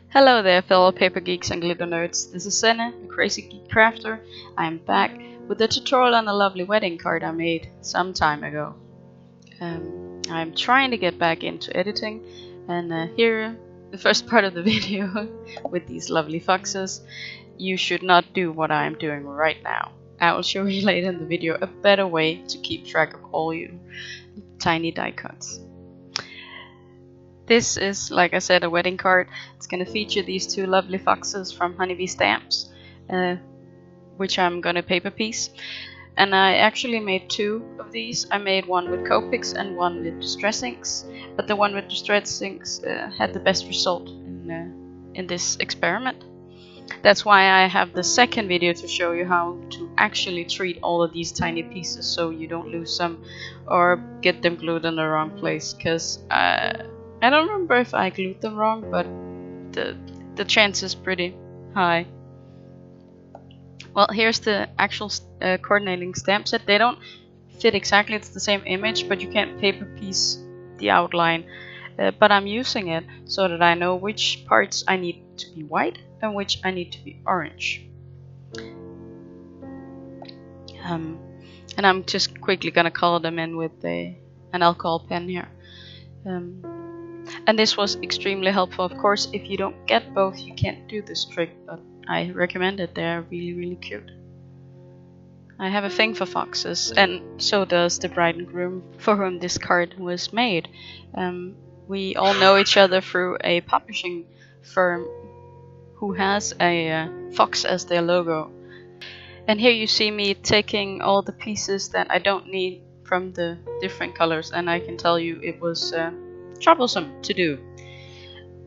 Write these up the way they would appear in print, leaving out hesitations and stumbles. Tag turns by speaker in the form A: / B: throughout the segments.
A: Hello there, fellow paper geeks and glitter nerds. This is Senna, the crazy geek crafter. I'm back with a tutorial on a lovely wedding card I made some time ago. I'm trying to get back into editing, and here, the first part of the video with these lovely foxes. You should not do what I am doing right now. I will show you later in the video a better way to keep track of all you tiny die cuts. This is, like I said, a wedding card. It's going to feature these two lovely foxes from Honeybee Stamps, which I'm going to paper piece. And I actually made two of these. I made one with Copics and one with Distress Inks, but the one with Distress Inks had the best result in this experiment. That's why I have the second video to show you how to actually treat all of these tiny pieces so you don't lose them or get them glued in the wrong place, because I don't remember if I glued them wrong, but the chance is pretty high. Well, here's the actual coordinating stamp set. They don't fit exactly, it's the same image, but you can't paper piece the outline. But I'm using it so that I know which parts I need to be white and which I need to be orange. And I'm just quickly gonna color them in with an alcohol pen here. And this was extremely helpful. Of course, if you don't get both, you can't do this trick, but I recommend it. They're really, really cute. I have a thing for foxes, and so does the bride and groom for whom this card was made. We all know each other through a publishing firm who has a fox as their logo. And here you see me taking all the pieces that I don't need from the different colors, and I can tell you it was troublesome to do.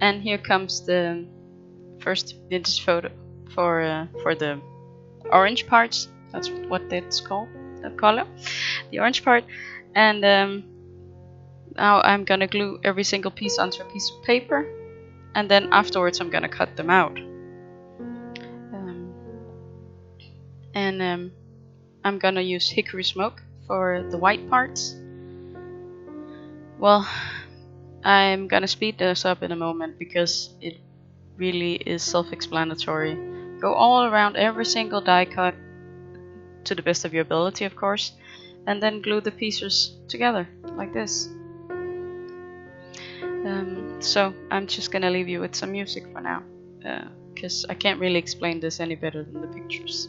A: And here comes the first vintage photo for the orange parts. That's what it's called, that color, the orange part. And now I'm gonna glue every single piece onto a piece of paper, and then afterwards I'm gonna cut them out. I'm gonna use Hickory Smoke for the white parts. Well, I'm gonna speed this up in a moment because it really is self-explanatory. Go all around every single die cut to the best of your ability, of course, and then glue the pieces together like this. So I'm just gonna leave you with some music for now, because I can't really explain this any better than the pictures.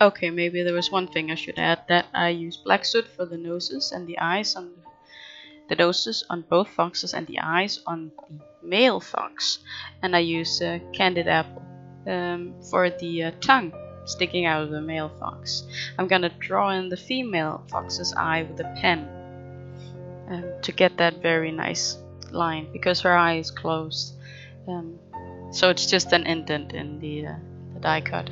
A: Okay, maybe there was one thing I should add, that I use black soot for the noses and the eyes on the noses on both foxes and the eyes on the male fox, and I use Candied Apple for the tongue sticking out of the male fox. I'm gonna draw in the female fox's eye with a pen to get that very nice line, because her eye is closed. So it's just an indent in the die cut.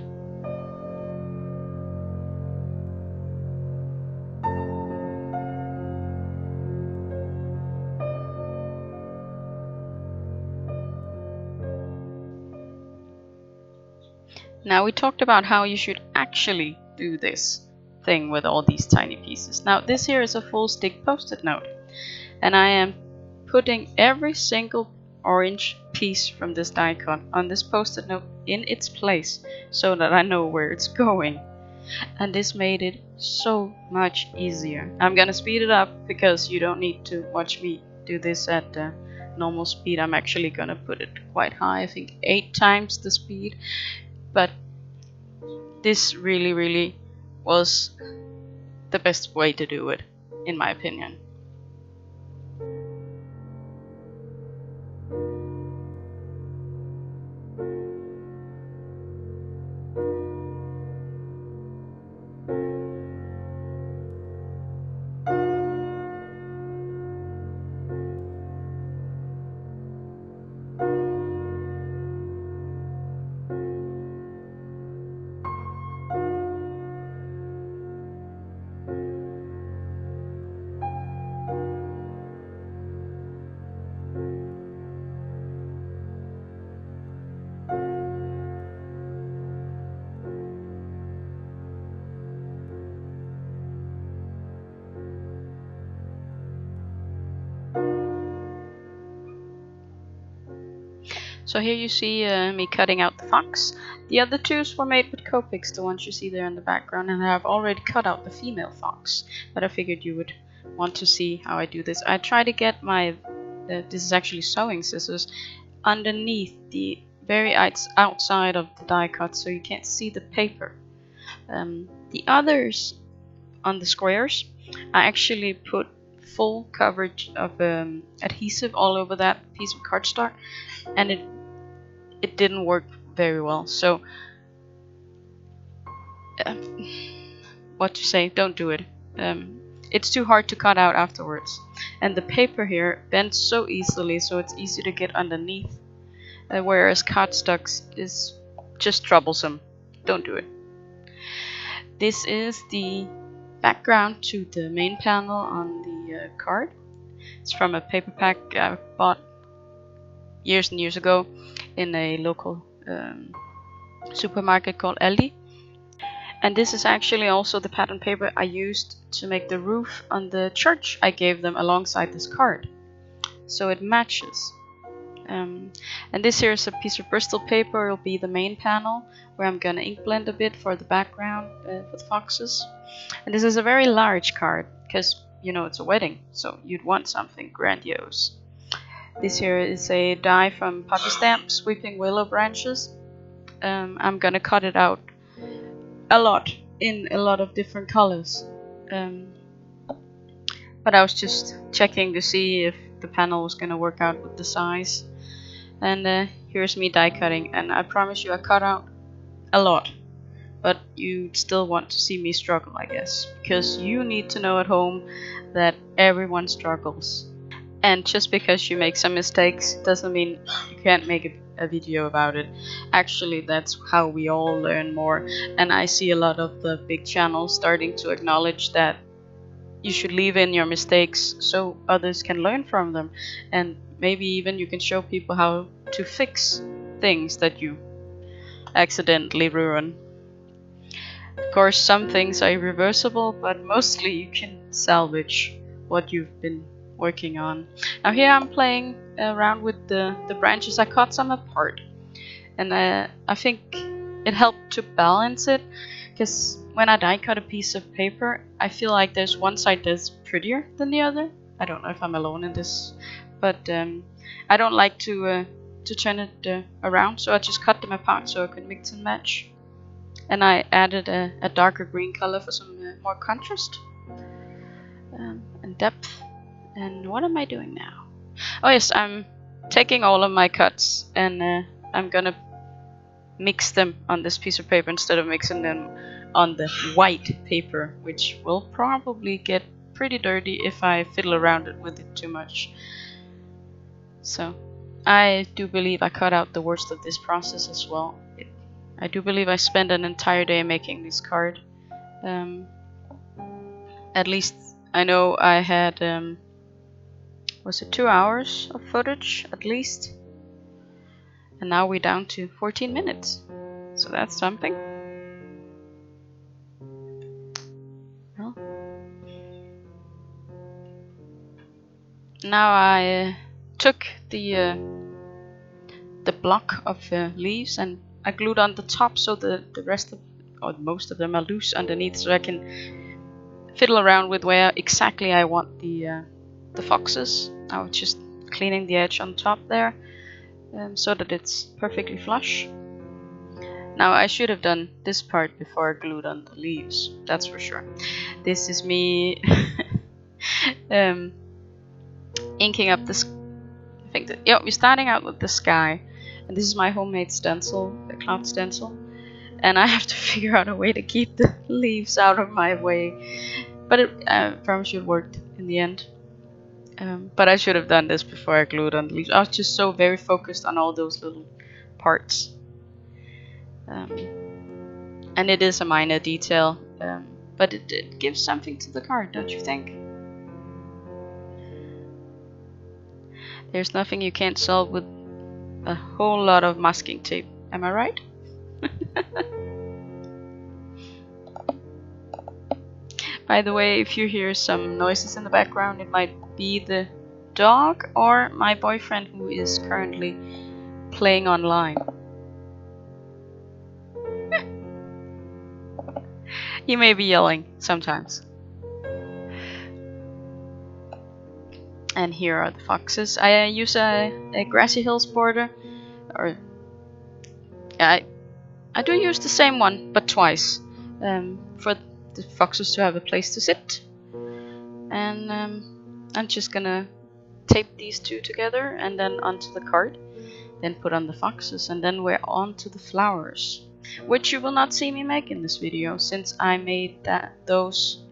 A: Now we talked about how you should actually do this thing with all these tiny pieces. Now this here is a full stick post-it note, and I am putting every single orange piece from this die cut on this post-it note in its place so that I know where it's going. And this made it so much easier. I'm gonna speed it up because you don't need to watch me do this at normal speed. I'm actually gonna put it quite high, I think 8 times the speed. But this really was the best way to do it, in my opinion. So here you see me cutting out the fox. The other twos were made with Copics, the ones you see there in the background, and I've already cut out the female fox. But I figured you would want to see how I do this. I try to get my, this is actually sewing scissors, underneath the very outside of the die cut so you can't see the paper. The others on the squares, I actually put full coverage of adhesive all over that piece of cardstock, and it didn't work very well. So what to say, don't do it. It's too hard to cut out afterwards, and the paper here bends so easily, so it's easy to get underneath, whereas cardstock is just troublesome. Don't do it. This is the background to the main panel on the card. It's from a paper pack I bought years and years ago in a local supermarket called Aldi. And this is actually also the pattern paper I used to make the roof on the church I gave them alongside this card, so it matches. And this here is a piece of Bristol paper. It'll be the main panel where I'm gonna ink blend a bit for the background for the foxes. And this is a very large card because, you know, it's a wedding, so you'd want something grandiose. This here is a die from Poppy Stamps, Weeping Willow branches. I'm gonna cut it out a lot in a lot of different colors. But I was just checking to see if the panel was gonna work out with the size. And here's me die cutting, and I promise you I cut out a lot. But you still want to see me struggle, I guess, because you need to know at home that everyone struggles. And just because you make some mistakes doesn't mean you can't make a video about it. Actually, that's how we all learn more. And I see a lot of the big channels starting to acknowledge that you should leave in your mistakes so others can learn from them. And maybe even you can show people how to fix things that you accidentally ruin. Of course, some things are irreversible, but mostly you can salvage what you've been working on. Now here I'm playing around with the branches. I cut some apart, and I think it helped to balance it, because when I die cut a piece of paper, I feel like there's one side that's prettier than the other. I don't know if I'm alone in this, but I don't like to turn it around, so I just cut them apart so I could mix and match. and I added a darker green color for some more contrast and depth. And what am I doing now? Oh yes, I'm taking all of my cuts and I'm gonna mix them on this piece of paper instead of mixing them on the white paper, which will probably get pretty dirty if I fiddle around it with it too much. So I do believe I cut out the worst of this process as well. I do believe I spent an entire day making this card. At least I know I had was it 2 hours of footage at least, and now we're down to 14 minutes, so that's something. Well, now I took the block of leaves and I glued on the top, so the rest of, or most of them, are loose underneath, so I can fiddle around with where exactly I want the foxes. I was just cleaning the edge on top there, so that it's perfectly flush. Now I should have done this part before I glued on the leaves, that's for sure. This is me inking up this. I think that, yeah, we're starting out with the sky, and this is my homemade stencil, the cloud stencil, and I have to figure out a way to keep the leaves out of my way. But it, I promise you, it worked in the end. But I should have done this before I glued on the leaves. I was just so very focused on all those little parts. And it is a minor detail, but it gives something to the card, don't you think? There's nothing you can't solve with a whole lot of masking tape. Am I right? By the way, if you hear some noises in the background, it might be the dog or my boyfriend, who is currently playing online. He may be yelling sometimes. And here are the foxes. I use a Grassy Hills border, or I do use the same one but twice, for the foxes to have a place to sit. And I'm just gonna tape these two together and then onto the card, then put on the foxes, and then we're on to the flowers, which you will not see me make in this video since I made those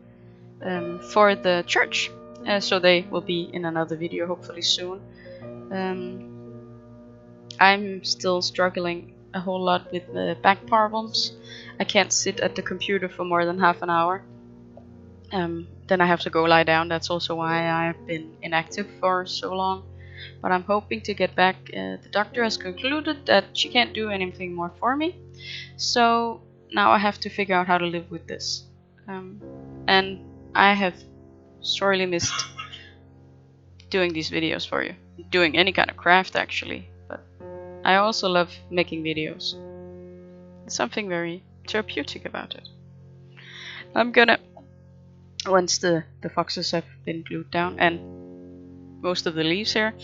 A: for the church. So they will be in another video hopefully soon. I'm still struggling a whole lot with back problems. I can't sit at the computer for more than half an hour. Then I have to go lie down. That's also why I've been inactive for so long. But I'm hoping to get back. The doctor has concluded that she can't do anything more for me. So now I have to figure out how to live with this. And I have sorely missed doing these videos for you. Doing any kind of craft actually. But I also love making videos. There's something very therapeutic about it. I'm gonna, once the foxes have been glued down and most of the leaves here,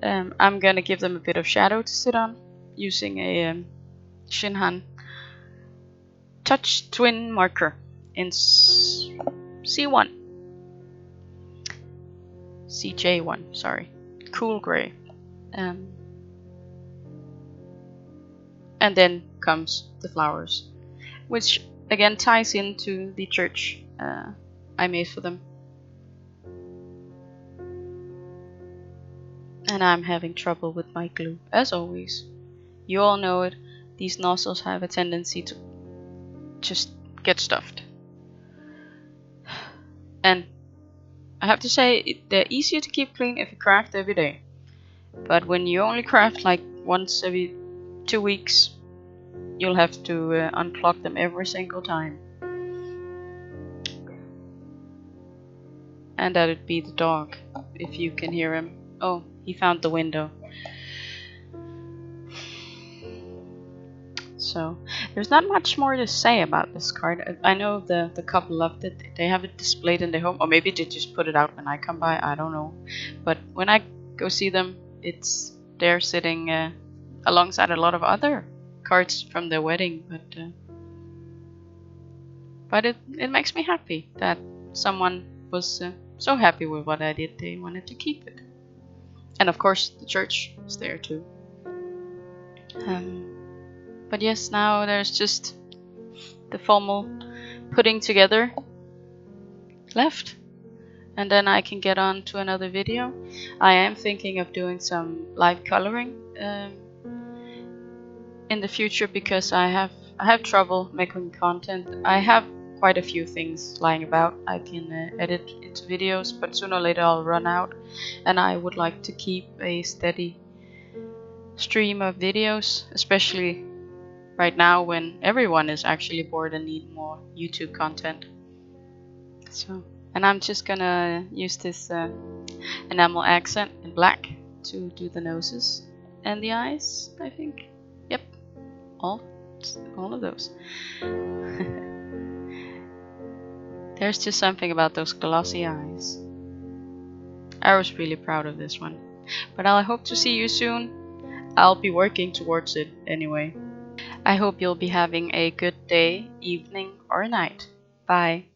A: I'm gonna give them a bit of shadow to sit on using a Shin Han Touch Twin marker in C1. CJ1, sorry. Cool gray. And then comes the flowers, which again ties into the church I made for them. And I'm having trouble with my glue, as always. You all know it. These nozzles have a tendency to just get stuffed. And I have to say, they're easier to keep clean if you craft every day. But when you only craft like once every 2 weeks, you'll have to unclog them every single time. And that'd be the dog, if you can hear him. Oh, he found the window. So, there's not much more to say about this card. I know the couple loved it. They have it displayed in their home. Or maybe they just put it out when I come by. I don't know. But when I go see them, they're sitting alongside a lot of other cards from their wedding. But But it makes me happy that someone was so happy with what I did, they wanted to keep it. And of course the church is there too. But yes, now there's just the formal putting together left, and then I can get on to another video. I am thinking of doing some live coloring in the future, because I have trouble making content. I have quite a few things lying about I can edit into videos, but sooner or later I'll run out, and I would like to keep a steady stream of videos, especially right now when everyone is actually bored and need more YouTube content. So, and I'm just gonna use this enamel accent in black to do the noses and the eyes, I think. Yep, all of those. There's just something about those glossy eyes. I was really proud of this one. But I hope to see you soon. I'll be working towards it anyway. I hope you'll be having a good day, evening, or night. Bye.